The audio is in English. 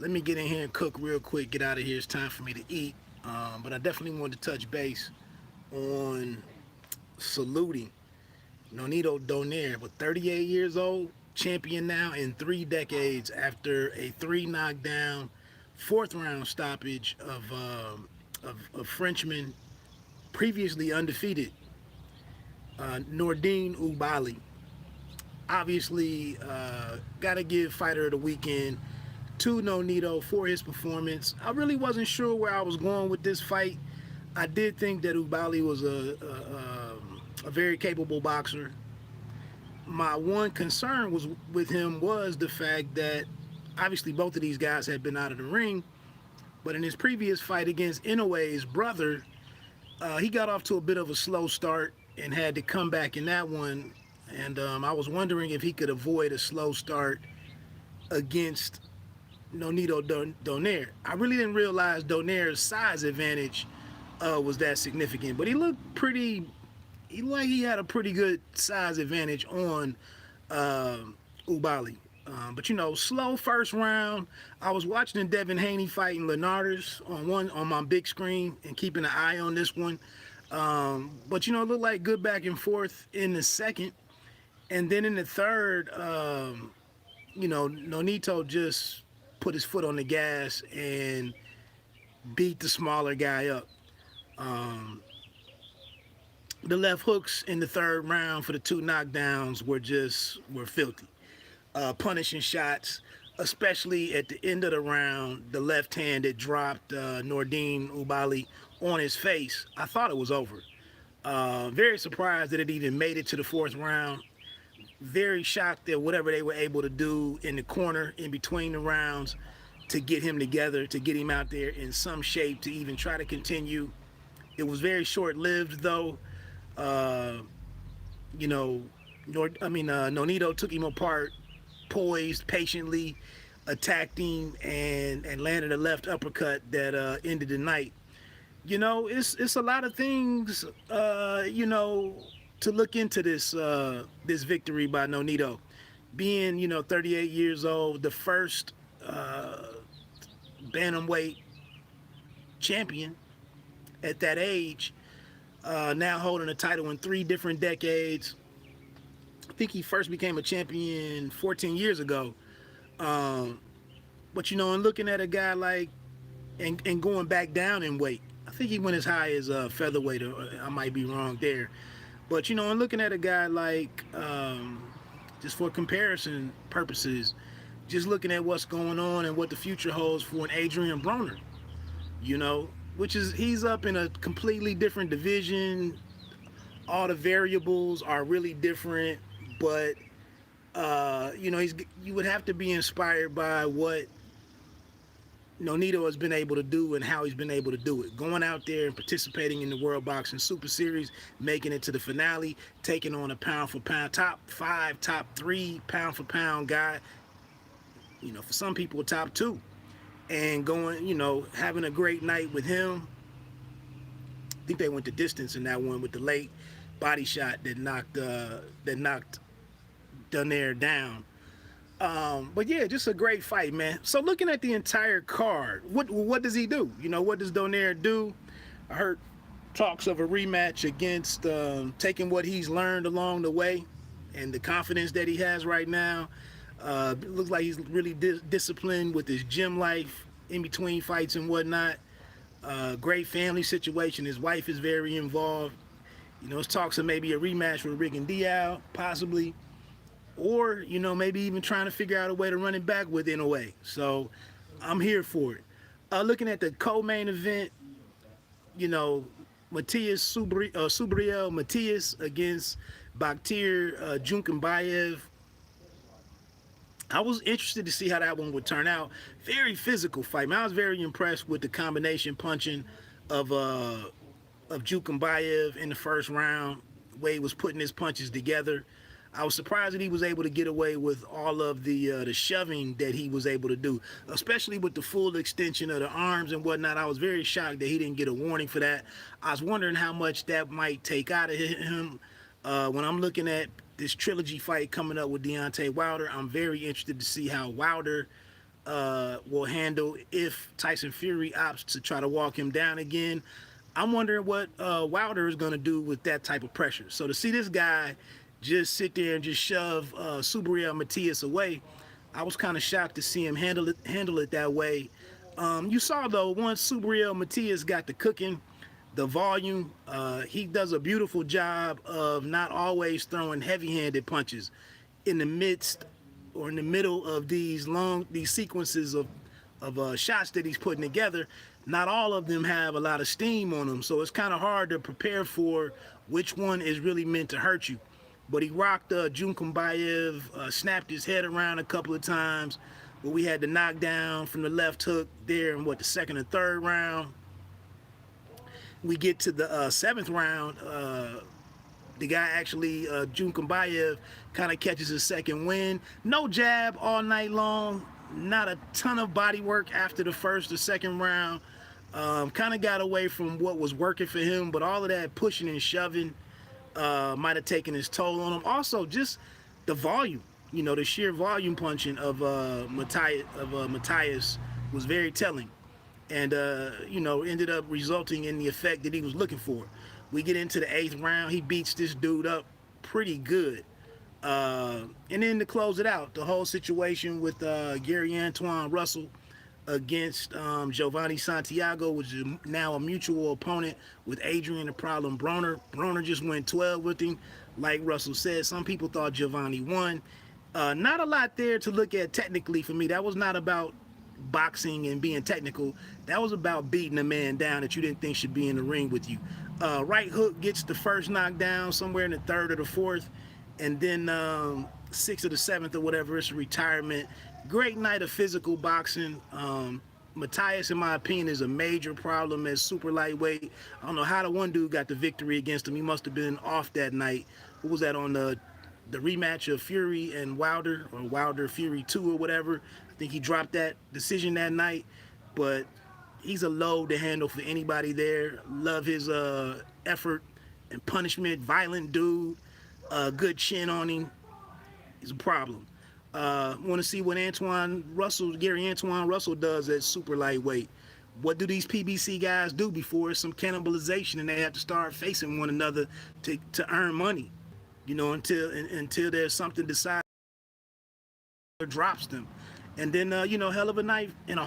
let me get in here and cook real quick, get out of here. It's time for me to eat. But I definitely wanted to touch base on saluting Nonito Donaire, with 38 years old, champion now in 3 decades after a three knockdown, fourth round stoppage of Frenchman previously undefeated, Nordine Oubaali. Obviously, got to give Fighter of the Weekend to Nonito for his performance. I really wasn't sure where I was going with this fight. I did think that Oubaali was a very capable boxer. My one concern was with him was the fact that obviously both of these guys had been out of the ring, but in his previous fight against Inoue's brother, he got off to a bit of a slow start and had to come back in that one. And I was wondering if he could avoid a slow start against Nonito Donaire. I really didn't realize Donaire's size advantage was that significant, but he looked pretty. He looked like he had a pretty good size advantage on Oubaali. But slow first round. I was watching Devin Haney fighting Leonardus on my big screen and keeping an eye on this one. But it looked like good back and forth in the second, and then in the third, Nonito just put his foot on the gas and beat the smaller guy up. The left hooks in the third round for the two knockdowns were filthy. Punishing shots, especially at the end of the round, the left hand that dropped Nordine Oubaali on his face. I thought it was over. Very surprised that it even made it to the fourth round. Very shocked at whatever they were able to do in the corner in between the rounds to get him together, to get him out there in some shape to even try to continue. It was very short-lived, though. Nonito took him apart, poised, patiently attacked him, and landed a left uppercut that ended the night. It's a lot of things, to look into this victory by Nonito. Being, 38 years old, the first bantamweight champion at that age, now holding a title in 3 different decades. I think he first became a champion 14 years ago. But, and looking at a guy like, and going back down in weight, I think he went as high as featherweight, or I might be wrong there. But, and looking at a guy like, just for comparison purposes, just looking at what's going on and what the future holds for an Adrian Broner, which is he's up in a completely different division. All the variables are really different, but you would have to be inspired by what Nonito has been able to do and how he's been able to do it. Going out there and participating in the World Boxing Super Series, making it to the finale, taking on a pound for pound, top 5, top 3 pound for pound guy. For some people, top 2. And going, having a great night with him. I think they went the distance in that one with the late body shot that knocked Donaire down. But yeah, just a great fight, man. So looking at the entire card, what does he do? What does Donaire do? I heard talks of a rematch against taking what he's learned along the way and the confidence that he has right now. Looks like he's really disciplined with his gym life in between fights and whatnot. Great family situation. His wife is very involved. It's talks of maybe a rematch with Rick and Diao, possibly. Or, maybe even trying to figure out a way to run it back with Inoue. So I'm here for it. Looking at the co-main event, Subriel Matias against Bakhtir Junkenbayev. I was interested to see how that one would turn out. Very physical fight. I was very impressed with the combination punching of Junkenbayev in the first round. The way he was putting his punches together. I was surprised that he was able to get away with all of the shoving that he was able to do, especially with the full extension of the arms and whatnot. I was very shocked that he didn't get a warning for that. I was wondering how much that might take out of him. When I'm looking at this trilogy fight coming up with Deontay Wilder, I'm very interested to see how Wilder will handle if Tyson Fury opts to try to walk him down again. I'm wondering what Wilder is going to do with that type of pressure. So to see this guy just sit there and just shove Subriel Matias away, I was kind of shocked to see him handle it that way. You saw though, once Subriel Matias got the cooking, the volume, he does a beautiful job of not always throwing heavy-handed punches in the midst or in the middle of these sequences of shots that he's putting together. Not all of them have a lot of steam on them, so it's kind of hard to prepare for which one is really meant to hurt you. But he rocked Jun Kumbayev, snapped his head around a couple of times, but we had the knockdown from the left hook there in the second or third round. We get to the seventh round. The guy actually, Jun Kumbayev, kind of catches his second win. No jab all night long. Not a ton of body work after the first or second round. Kind of got away from what was working for him, but all of that pushing and shoving might have taken his toll on him. Also, just the volume, the sheer volume punching of Matias was very telling, and ended up resulting in the effect that he was looking for. We get into the eighth round. He beats this dude up pretty good. And then to close it out, the whole situation with Gary Antoine Russell against Giovanni Santiago, which is now a mutual opponent with Adrian the Problem Broner. Broner just went 12 with him. Like Russell said, some people thought Giovanni won. Not a lot there to look at technically for me. That was not about boxing and being technical. That was about beating a man down that you didn't think should be in the ring with you. Right hook gets the first knockdown somewhere in the third or the fourth, and then sixth or the seventh or whatever, it's a retirement. Great night of physical boxing. Matias, in my opinion, is a major problem as super lightweight. I don't know how the one dude got the victory against him. He must have been off that night. Who was that on the rematch of Fury and Wilder, or Wilder Fury 2 or whatever? I think he dropped that decision that night, but he's a load to handle for anybody there. Love his effort and punishment. Violent dude. Good chin on him. He's a problem. Want to see what Gary Antoine Russell does at super lightweight. What do these PBC guys do before it's some cannibalization and they have to start facing one another to earn money? Until there's something decided or drops them. And then, hell of a night in a